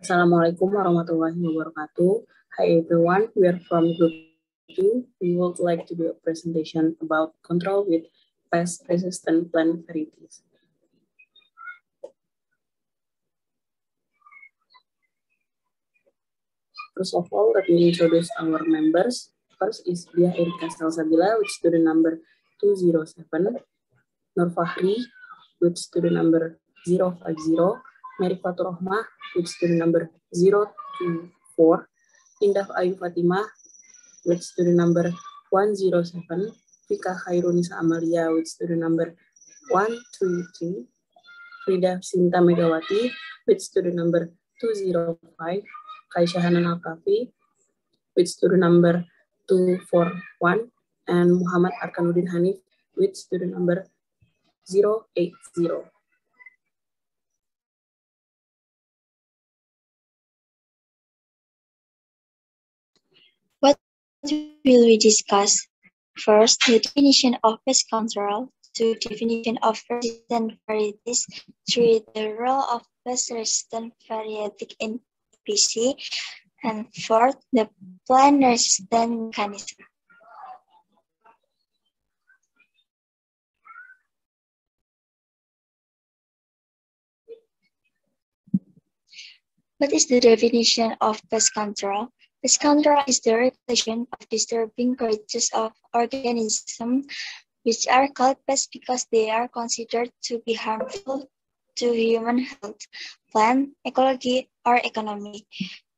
Assalamualaikum warahmatullahi wabarakatuh. Hi everyone, we are from Group 2. We would like to do a presentation about control with pest-resistant plant varieties. First of all, let me introduce our members. First is Dia Erika Salsabila with student number 207, Nur Fahri with student number 050, Mary Fatur Rahmah with student number 024, Indah Ayu Fatimah with student number 107, Vika Khairunisa Amalia with student number 133, Frida Sinta Megawati with student number 205, Kaisha Hanan Al-Kafi with student number 241, and Muhammad Arkanuddin Hanif with student number 080. What will we discuss? First, the definition of pest control. 2. Definition of resistant varieties. 3. The role of pest-resistant variety in PC. And 4. The plant resistant mechanism. What is the definition of pest control? Pest control is the regulation of disturbing creatures of organisms which are called pests because they are considered to be harmful to human health, plant ecology, or economy.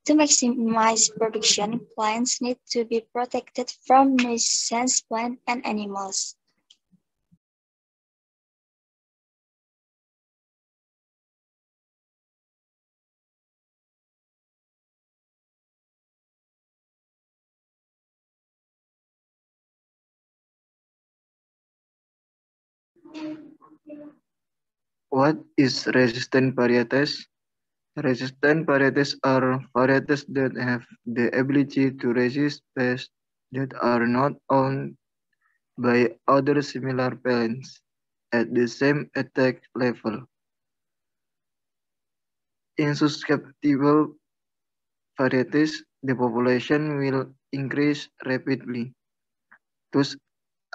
To maximize production, plants need to be protected from nuisance plants and animals. What is resistant varieties? Resistant varieties are varieties that have the ability to resist pests that are not owned by other similar plants at the same attack level. In susceptible varieties, the population will increase rapidly, thus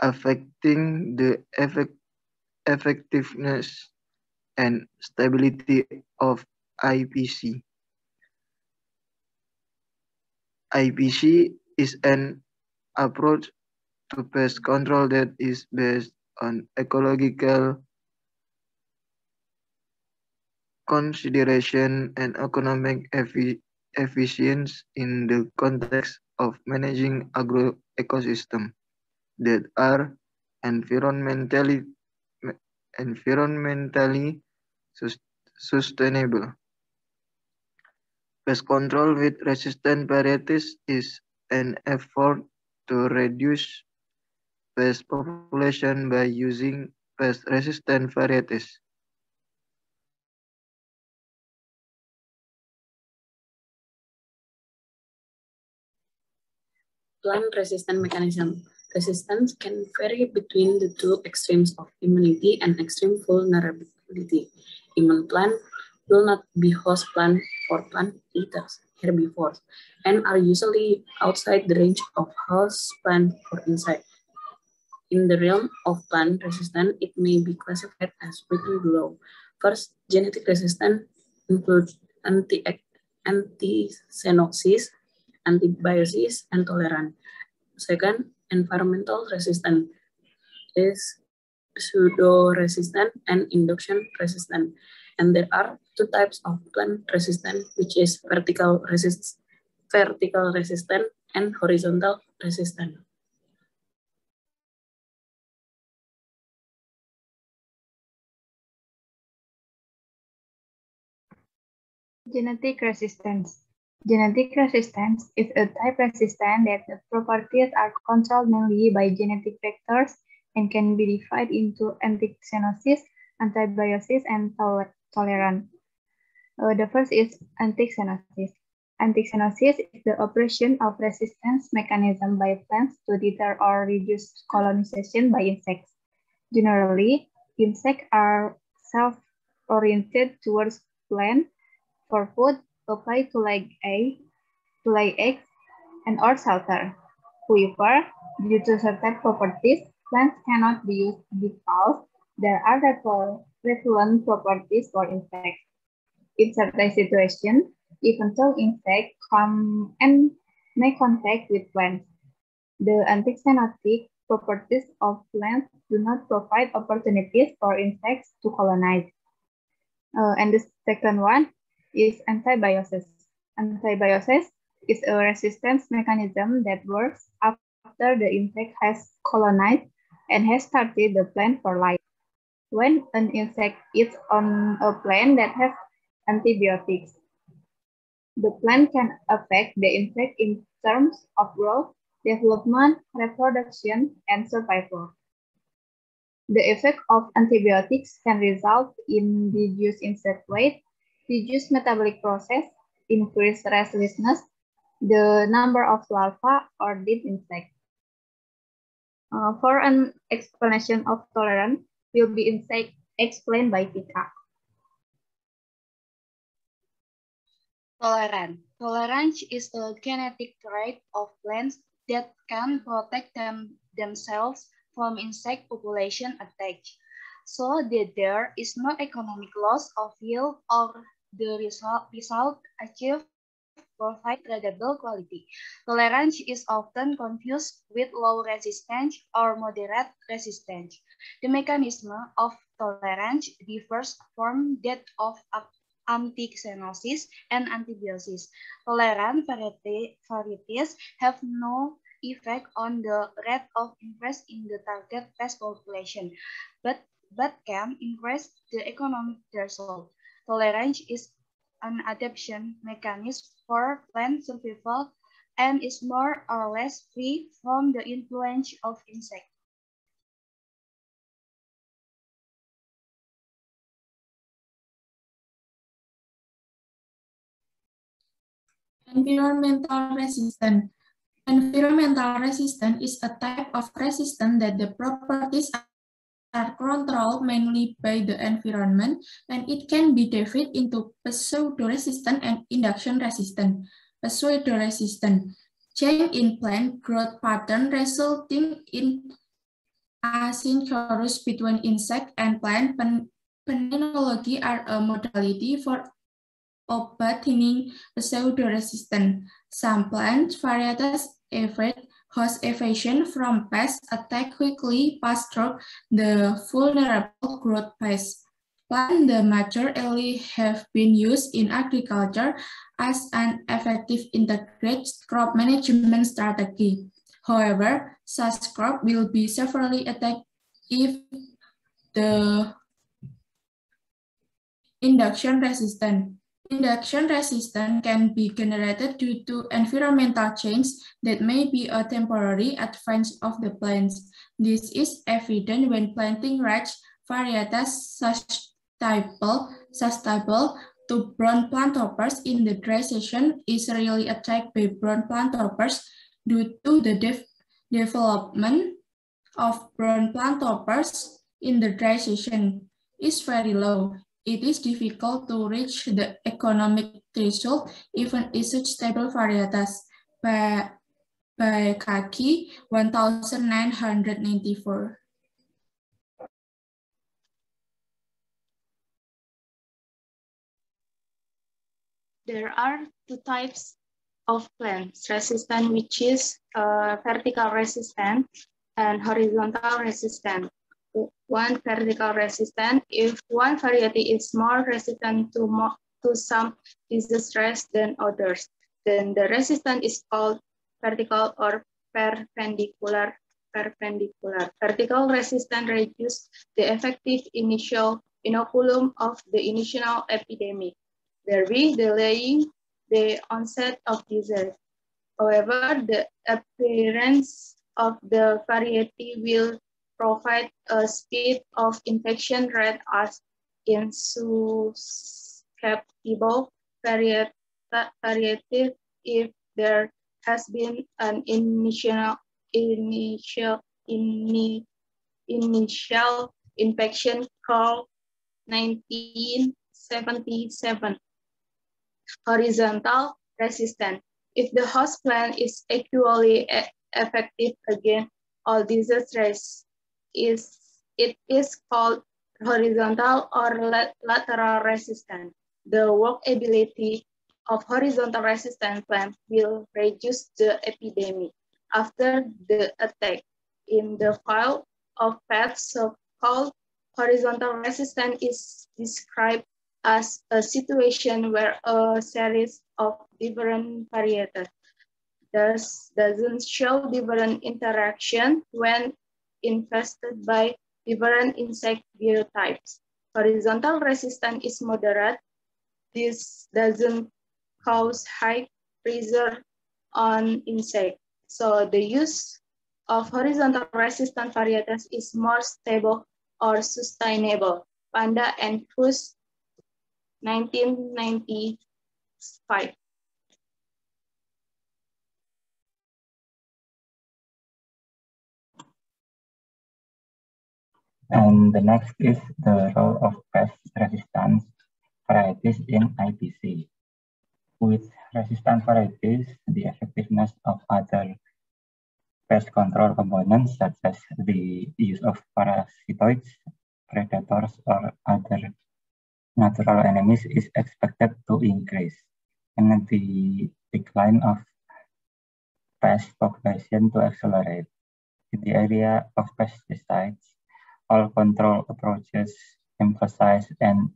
affecting the effectiveness and stability of IPC. IPC is an approach to pest control that is based on ecological consideration and economic efficiency in the context of managing agroecosystems that are environmentally sustainable. Pest control with resistant varieties is an effort to reduce pest population by using pest-resistant varieties. Plant-resistant mechanism. Resistance can vary between the two extremes of immunity and extreme vulnerability. Immune plant will not be host plant for plant eaters, herbivores, and are usually outside the range of host plant for insect. In the realm of plant resistance, it may be classified as written below. First, genetic resistance includes anti-xenosis, antibiosis, and tolerance. Second, environmental resistance is pseudo-resistant and induction resistant. And there are two types of plant resistance, which is vertical resistant and horizontal resistant. Genetic resistance. Genetic resistance is a type resistance that the properties are controlled mainly by genetic factors and can be divided into anti-xenosis, antibiosis, and tolerance. The first is anti-xenosis. Anti-xenosis is the operation of resistance mechanism by plants to deter or reduce colonization by insects. Generally, insects are self-oriented towards plants for food, apply to lay eggs, and or shelter. However, due to certain properties, plants cannot be used because there are repellent properties for insects. In certain situations, even though insects come and make contact with plants, the antixenotic properties of plants do not provide opportunities for insects to colonize. And the second one is antibiosis. Antibiosis is a resistance mechanism that works after the insect has colonized and has started the plant for life. When an insect eats on a plant that has antibiotics, the plant can affect the insect in terms of growth, development, reproduction, and survival. The effect of antibiotics can result in reduced insect weight, reduced metabolic process, increased restlessness, the number of larvae or dead insects. For an explanation of tolerance will be explained by Tika. Tolerance is a genetic trait of plants that can protect themselves from insect population attack, so that there is no economic loss of yield or the result achieved provide tradable quality. Tolerance is often confused with low resistance or moderate resistance. The mechanism of tolerance differs from that of antixenosis and antibiosis. Tolerant varieties have no effect on the rate of increase in the target pest population, but can increase the economic threshold. Tolerance is an adaptation mechanism for plant survival and is more or less free from the influence of insects. Environmental resistance. Environmental resistance is a type of resistance that the properties are controlled mainly by the environment, and it can be divided into pseudo-resistant and induction resistant. Pseudo-resistant: change in plant growth pattern resulting in asynchronous between insect and plant penenology are a modality for obtaining pseudo-resistant. Some plant varieties evade host evasion from pests attack quickly pass through the vulnerable growth phase. Plants that majorly have been used in agriculture as an effective integrated crop management strategy. However, such crop will be severely attacked if the induction resistant. Induction resistance can be generated due to environmental change that may be a temporary advance of the plants. This is evident when planting rich varieties susceptible to brown planthoppers in the dry season is really attacked by brown planthoppers due to the development of brown planthoppers in the dry season is very low. It is difficult to reach the economic threshold even in such stable varieties. By Kaki 1994. There are two types of plants resistant, which is vertical resistant and horizontal resistant. One vertical resistant, if one variety is more resistant to some disease stress than others, then the resistance is called vertical or perpendicular. Vertical resistance reduces the effective initial inoculum of the initial epidemic, thereby delaying the onset of disease. However, the appearance of the variety will provide a speed of infection rate as in susceptible variety if there has been an initial infection called 1977. horizontal resistance. If the host plant is equally effective against all diseases, it is called horizontal or lateral resistance. The workability of horizontal resistant plants will reduce the epidemic after the attack. In the file of PET, so-called horizontal resistance is described as a situation where a series of different varieties doesn't show different interaction when infested by different insect biotypes. Horizontal resistance is moderate. This doesn't cause high pressure on insect. So the use of horizontal resistant varieties is more stable or sustainable. Panda and Cruz, 1995. And the next is the role of pest resistance varieties in IPC. With resistant varieties, the effectiveness of other pest control components, such as the use of parasitoids, predators, or other natural enemies, is expected to increase, and the decline of pest population to accelerate. In the area of pesticides, all control approaches emphasize and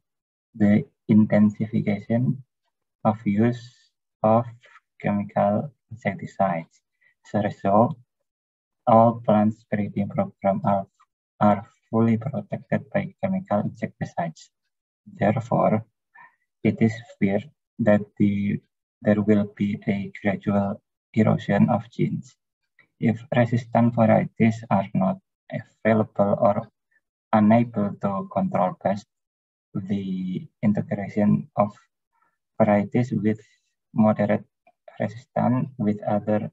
the intensification of use of chemical insecticides. As a result, all plant breeding programs are fully protected by chemical insecticides. Therefore, it is feared that there will be a gradual erosion of genes. If resistant varieties are not available or unable to control pests, the integration of varieties with moderate resistance with other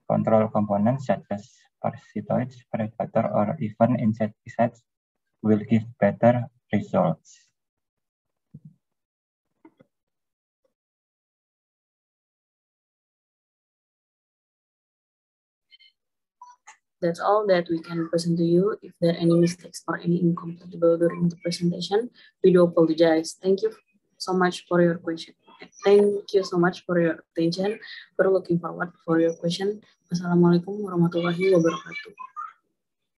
control components such as parasitoids, predator, or even insecticides will give better results. That's all that we can present to you. If there are any mistakes or any incompatible during the presentation, we do apologize. Thank you so much for your question. Thank you so much for your attention. We're looking forward for your question. Wassalamualaikum warahmatullahi wabarakatuh.